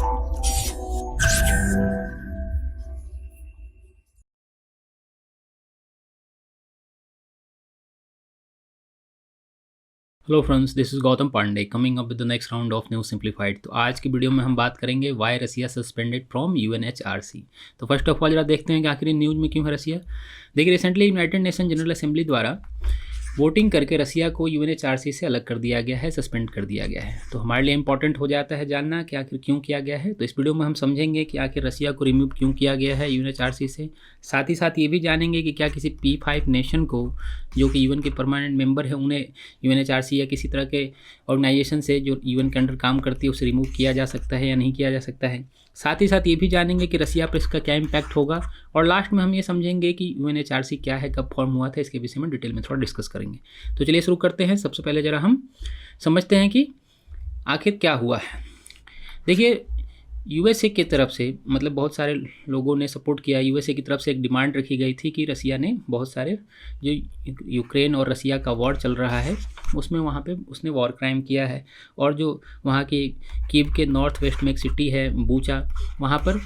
Hello friends, this is Gautam Pandey coming up with the next round of news simplified. तो आज की video में हम बात करेंगे why Russia suspended from UNHRC. तो फर्स्ट ऑफ ऑल जरा देखते हैं कि आखिर न्यूज में क्यों है रसिया। देखिए, recently United nation general assembly द्वारा वोटिंग करके रसिया को यूएनएचआरसी से अलग कर दिया गया है, सस्पेंड कर दिया गया है। तो हमारे लिए इंपॉर्टेंट हो जाता है जानना कि आखिर क्यों किया गया है। तो इस वीडियो में हम समझेंगे कि आखिर रसिया को रिमूव क्यों किया गया है यूएनएचआरसी से। साथ ही साथ ये भी जानेंगे कि क्या किसी P5 नेशन को, जो कि यूएन के परमानेंट मेंबर है, उन्हें यूएनएचआरसी या किसी तरह के ऑर्गेनाइजेशन से जो यूएन के अंडर काम करती है उसे रिमूव किया जा सकता है या नहीं किया जा सकता है। साथ ही साथ ये भी जानेंगे कि रसिया पर इसका क्या इम्पैक्ट होगा। और लास्ट में हम ये समझेंगे कि यूएनएचआरसी क्या है, कब फॉर्म हुआ था, इसके विषय में डिटेल में थोड़ा डिस्कस करेंगे। तो चलिए शुरू करते हैं। सबसे पहले ज़रा हम समझते हैं कि आखिर क्या हुआ है। देखिए, यूएसए की तरफ से, मतलब बहुत सारे लोगों ने सपोर्ट किया। यूएसए की तरफ से एक डिमांड रखी गई थी कि रसिया ने बहुत सारे, जो यूक्रेन और रसिया का वॉर चल रहा है उसमें वहाँ पे उसने वॉर क्राइम किया है। और जो वहाँ की कीव के नॉर्थ वेस्ट में एक सिटी है बूचा, वहाँ पर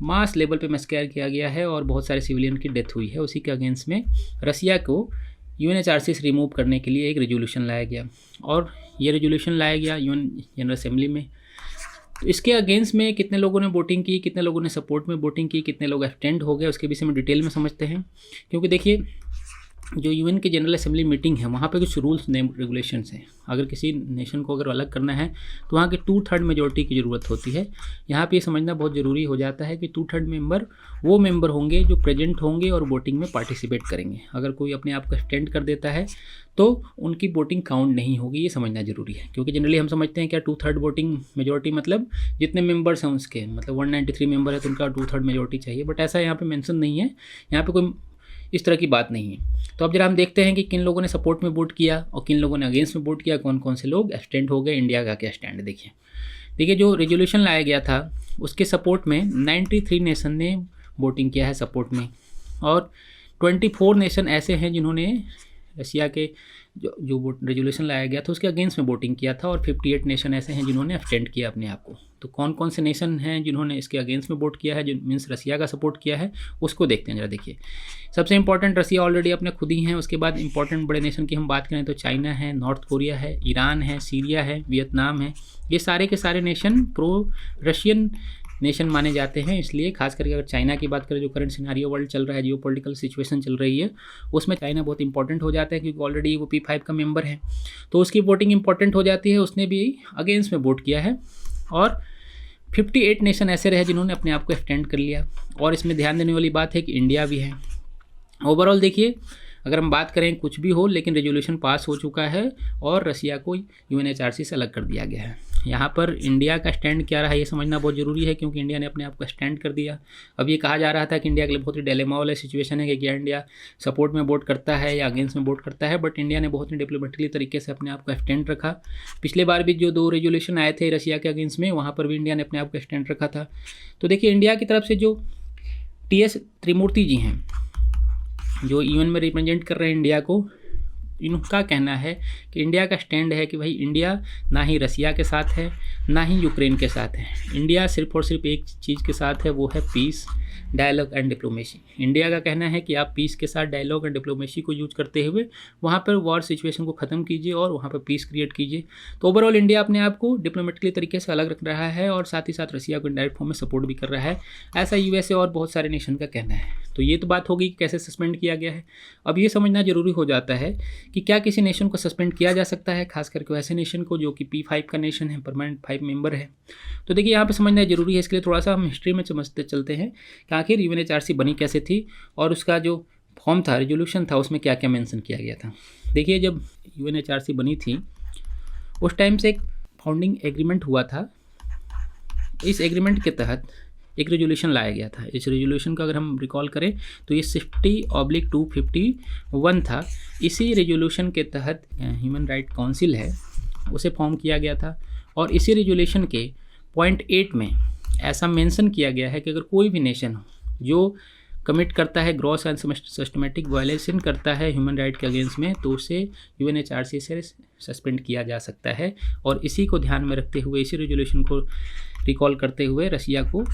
मास लेवल पे मैसेकर किया गया है और बहुत सारे सिविलियन की डेथ हुई है। उसी के अगेंस्ट में रसिया को यूएनएचआरसी से रिमूव करने के लिए एक रेजोल्यूशन लाया गया और ये रेजोल्यूशन लाया गया यूएन जनरल असेंबली में। तो इसके अगेंस्ट में कितने लोगों ने वोटिंग की, कितने लोगों ने सपोर्ट में वोटिंग की, कितने लोग एब्सटेंड हो गए, उसके विषय में डिटेल में समझते हैं। क्योंकि देखिए, जो यूएन की जनरल असेंबली मीटिंग है वहाँ पे कुछ रूल्स रेगुलेशंस हैं। अगर किसी नेशन को अगर अलग करना है तो वहाँ के 2/3 मेजोरिटी की ज़रूरत होती है। यहाँ पे ये समझना बहुत ज़रूरी हो जाता है कि 2/3 मेंबर वो मेंबर होंगे जो प्रेजेंट होंगे और वोटिंग में पार्टिसिपेट करेंगे। अगर कोई अपने आप को एक्सटेंड कर देता है तो उनकी वोटिंग काउंट नहीं होगी, ये समझना ज़रूरी है। क्योंकि जनरली हम समझते हैं क्या 2/3 वोटिंग मेजोरिटी मतलब जितने मेंबर्स हैं उसके, मतलब 193 मेंबर है तो उनका 2/3 मेजोरिटी चाहिए। बट ऐसा यहाँ पे मेंशन नहीं है, यहाँ पे कोई इस तरह की बात नहीं है। तो अब जरा हम देखते हैं कि किन लोगों ने सपोर्ट में वोट किया और किन लोगों ने अगेंस्ट में वोट किया, कौन कौन से लोग एब्सटेंड हो गए, इंडिया का क्या स्टैंड है। देखिए, जो रेजोल्यूशन लाया गया था उसके सपोर्ट में 93 नेशन ने वोटिंग किया है सपोर्ट में, और 24 नेशन ऐसे हैं जिन्होंने रसिया के जो रेजोल्यूशन लाया गया था उसके अगेंस्ट में वोटिंग किया था, और 58 नेशन ऐसे हैं जिन्होंने एब्सटेंड किया अपने आप को। तो कौन कौन से नेशन हैं जिन्होंने इसके अगेंस्ट में वोट किया है, जो मीन्स रसिया का सपोर्ट किया है, उसको देखते हैं जरा। देखिए, सबसे इंपॉर्टेंट रसिया ऑलरेडी अपने खुद ही हैं। उसके बाद इंपॉर्टेंट बड़े नेशन की हम बात करें तो चाइना है, नॉर्थ कोरिया है, ईरान है, सीरिया है, वियतनाम है। ये सारे के सारे नेशन प्रो रशियन नेशन माने जाते हैं। इसलिए खास करके अगर चाइना की बात करें, जो करंट सिनारियो वर्ल्ड चल रहा है, जियो पॉलिटिकल सिचुएशन चल रही है, उसमें चाइना बहुत इंपॉर्टेंट हो जाता है क्योंकि ऑलरेडी वो P5 का मेंबर है। तो उसकी वोटिंग इंपॉर्टेंट हो जाती है। उसने भी अगेंस्ट में वोट किया है और 58 नेशन ऐसे रहे जिन्होंने अपने आप को एक्सटेंड कर लिया। और इसमें ध्यान देने वाली बात है कि इंडिया भी है। ओवरऑल देखिए, अगर हम बात करें कुछ भी हो, लेकिन रेजोल्यूशन पास हो चुका है और रसिया को यूएनएचआरसी से अलग कर दिया गया है। यहाँ पर इंडिया का स्टैंड क्या रहा ये समझना बहुत ज़रूरी है, क्योंकि इंडिया ने अपने आप को स्टैंड कर दिया। अब ये कहा जा रहा था कि इंडिया के लिए बहुत ही डिलेमा वाला सिचुएशन है कि क्या इंडिया सपोर्ट में वोट करता है या अगेंस्ट में वोट करता है, बट इंडिया ने बहुत ही डिप्लोमेटिकली तरीके से अपने आप को स्टैंड रखा। पिछले बार भी जो 2 रेजोल्यूशन आए थे रसिया के अगेंस्ट में, वहाँ पर भी इंडिया ने अपने आप को स्टैंड रखा था। तो देखिए, इंडिया की तरफ से जो TS त्रिमूर्ति जी हैं, जो यूएन में रिप्रेजेंट कर रहे हैं इंडिया को, इनका कहना है कि इंडिया का स्टैंड है कि भाई इंडिया ना ही रसिया के साथ है ना ही यूक्रेन के साथ है। इंडिया सिर्फ और सिर्फ एक चीज़ के साथ है, वो है peace, dialogue and diplomacy. India का कहना है कि आप पीस के साथ डायलॉग एंड डिप्लोमेसी को यूज करते हुए वहाँ पर वॉर सिचुएशन को ख़त्म कीजिए और वहाँ पर पीस क्रिएट कीजिए। तो ओवरऑल इंडिया अपने आप को डिप्लोमेटिकली तरीके से अलग रख रहा है और साथ ही साथ रसिया को इनडायरेक्ट फॉर्म में सपोर्ट भी कर रहा है, ऐसा यूएसए और बहुत सारे नेशन का कहना है। तो ये तो बात होगी कि कैसे सस्पेंड किया गया है। अब ये समझना जरूरी हो जाता है कि क्या किसी नेशन को सस्पेंड किया जा सकता है, खास करके ऐसे नेशन को जो कि P5 का नेशन है, परमानेंट 5 मेंबर है। तो देखिए, यहाँ पे समझना जरूरी है। इसके लिए थोड़ा सा हम हिस्ट्री में समझते चलते हैं कि आखिर यूएनएचआरसी बनी कैसे थी और उसका जो फॉर्म था, रेजोल्यूशन था, उसमें क्या क्या मेंशन किया गया था। देखिए, जब यूएनएचआरसी बनी थी उस टाइम से एक फाउंडिंग एग्रीमेंट हुआ था। इस एग्रीमेंट के तहत एक रेजोल्यूशन लाया गया था। इस रेजोल्यूशन का अगर हम रिकॉल करें तो ये 60/251 था। इसी रेजोल्यूशन के तहत ह्यूमन राइट काउंसिल है उसे फॉर्म किया गया था, और इसी रेजोल्यूशन के पॉइंट 8 में ऐसा मेंशन किया गया है कि अगर कोई भी नेशन हो जो कमिट करता है ग्रॉस एंड सिस्टमेटिक वायलेशन करता है ह्यूमन राइट के अगेंस्ट में, तो उसे यूएनएचआरसी से सस्पेंड किया जा सकता है। और इसी को ध्यान में रखते हुए, इसी रेजोल्यूशन को रिकॉल करते हुए रसिया को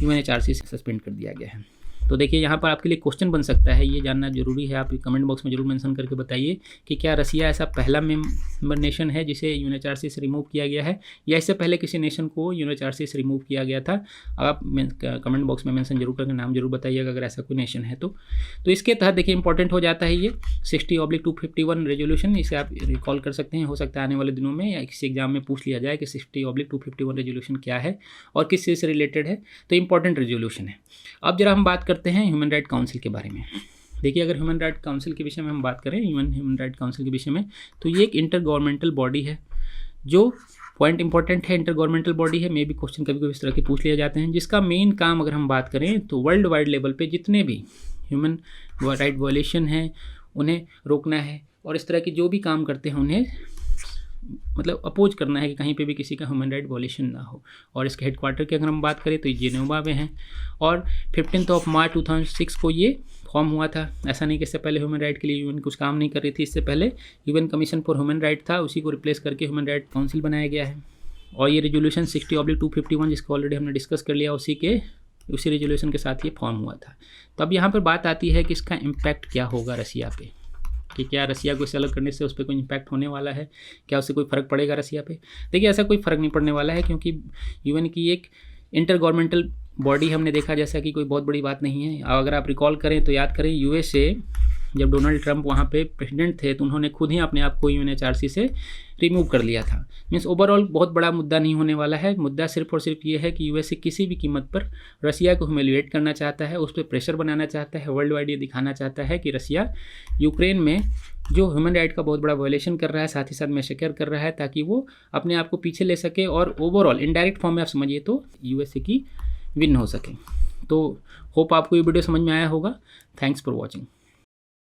यूएनएचआरसी से सस्पेंड कर दिया गया है। तो देखिए यहाँ पर आपके लिए क्वेश्चन बन सकता है, ये जानना जरूरी है, आप कमेंट बॉक्स में जरूर मेंशन करके बताइए कि क्या रसिया ऐसा पहला मेंबर नेशन है जिसे यूएनएचआरसी से रिमूव किया गया है, या इससे पहले किसी नेशन को यूएनएचआरसी से रिमूव किया गया था। आप कमेंट बॉक्स में मेंशन जरूर करके नाम जरूर बताइएगा अगर ऐसा कोई नेशन है तो इसके तहत देखिए इंपॉर्टेंट हो जाता है ये 60/251 रेजोल्यूशन। इसे आप रिकॉल कर सकते हैं, हो सकता है आने वाले दिनों में या किसी एग्जाम में पूछ लिया जाए कि 60/251 रेजोल्यूशन क्या है और किस चीज़ से रिलेटेड है, तो इंपॉर्टेंट रेजोल्यूशन है। अब जरा हम बात करते हैं ह्यूमन राइट काउंसिल के बारे में। देखिए अगर ह्यूमन राइट काउंसिल के विषय में हम बात करें, ह्यूमन राइट काउंसिल के विषय में, तो ये एक इंटर गवर्नमेंटल बॉडी है। जो पॉइंट इंपॉर्टेंट है, इंटर गवर्नमेंटल बॉडी है, मे भी क्वेश्चन कभी कभी इस तरह के पूछ लिए जाते हैं, जिसका मेन काम अगर हम बात करें तो वर्ल्ड वाइड लेवल पे जितने भी ह्यूमन राइट वायलेशन है उन्हें रोकना है, और इस तरह के जो भी काम करते हैं उन्हें मतलब अपोज करना है कि कहीं पे भी किसी का ह्यूमन राइट वायलेशन ना हो। और इसके हेडक्वार्टर की अगर हम बात करें तो ये जेनेवा में है, और 15 मार्च 2006 को ये फॉर्म हुआ था। ऐसा नहीं कि इससे पहले ह्यूमन राइट के लिए यूएन कुछ काम नहीं कर रही थी, इससे पहले UN commission for human right था, उसी को रिप्लेस करके ह्यूमन राइट काउंसिल बनाया गया है। और ये रेजोल्यूशन 60/251 जिसको ऑलरेडी हमने डिस्कस कर लिया, उसी रेजोल्यूशन के साथ ये फॉर्म हुआ था। तो अब यहाँ पर बात आती है कि इसका इम्पैक्ट क्या होगा रसिया पे, कि क्या रसिया को इसे अलग करने से उस पर कोई इम्पैक्ट होने वाला है, क्या उससे कोई फ़र्क पड़ेगा रसिया पे। देखिए ऐसा कोई फ़र्क नहीं पड़ने वाला है, क्योंकि यूएन की एक इंटर गवर्नमेंटल बॉडी हमने देखा जैसा कि कोई बहुत बड़ी बात नहीं है। अगर आप रिकॉल करें तो याद करें, यूएसए जब डोनाल्ड ट्रंप वहाँ पे प्रेसिडेंट थे तो उन्होंने खुद ही अपने आप को यूएनएचआरसी से रिमूव कर लिया था। मीन्स ओवरऑल बहुत बड़ा मुद्दा नहीं होने वाला है। मुद्दा सिर्फ और सिर्फ ये है कि यूएसए किसी भी कीमत पर रसिया को ह्यूमिलिएट करना चाहता है, उस पर प्रेशर बनाना चाहता है, वर्ल्ड वाइड ये दिखाना चाहता है कि रसिया यूक्रेन में जो ह्यूमन राइट का बहुत बड़ा वायलेशन कर रहा है, साथ ही साथ मैसेकर कर रहा है, ताकि वो अपने आप को पीछे ले सके और ओवरऑल इनडायरेक्ट फॉर्म में आप समझिए तो यूएसए की विन हो सके। तो होप आपको ये वीडियो समझ में आया होगा। Thanks for watching.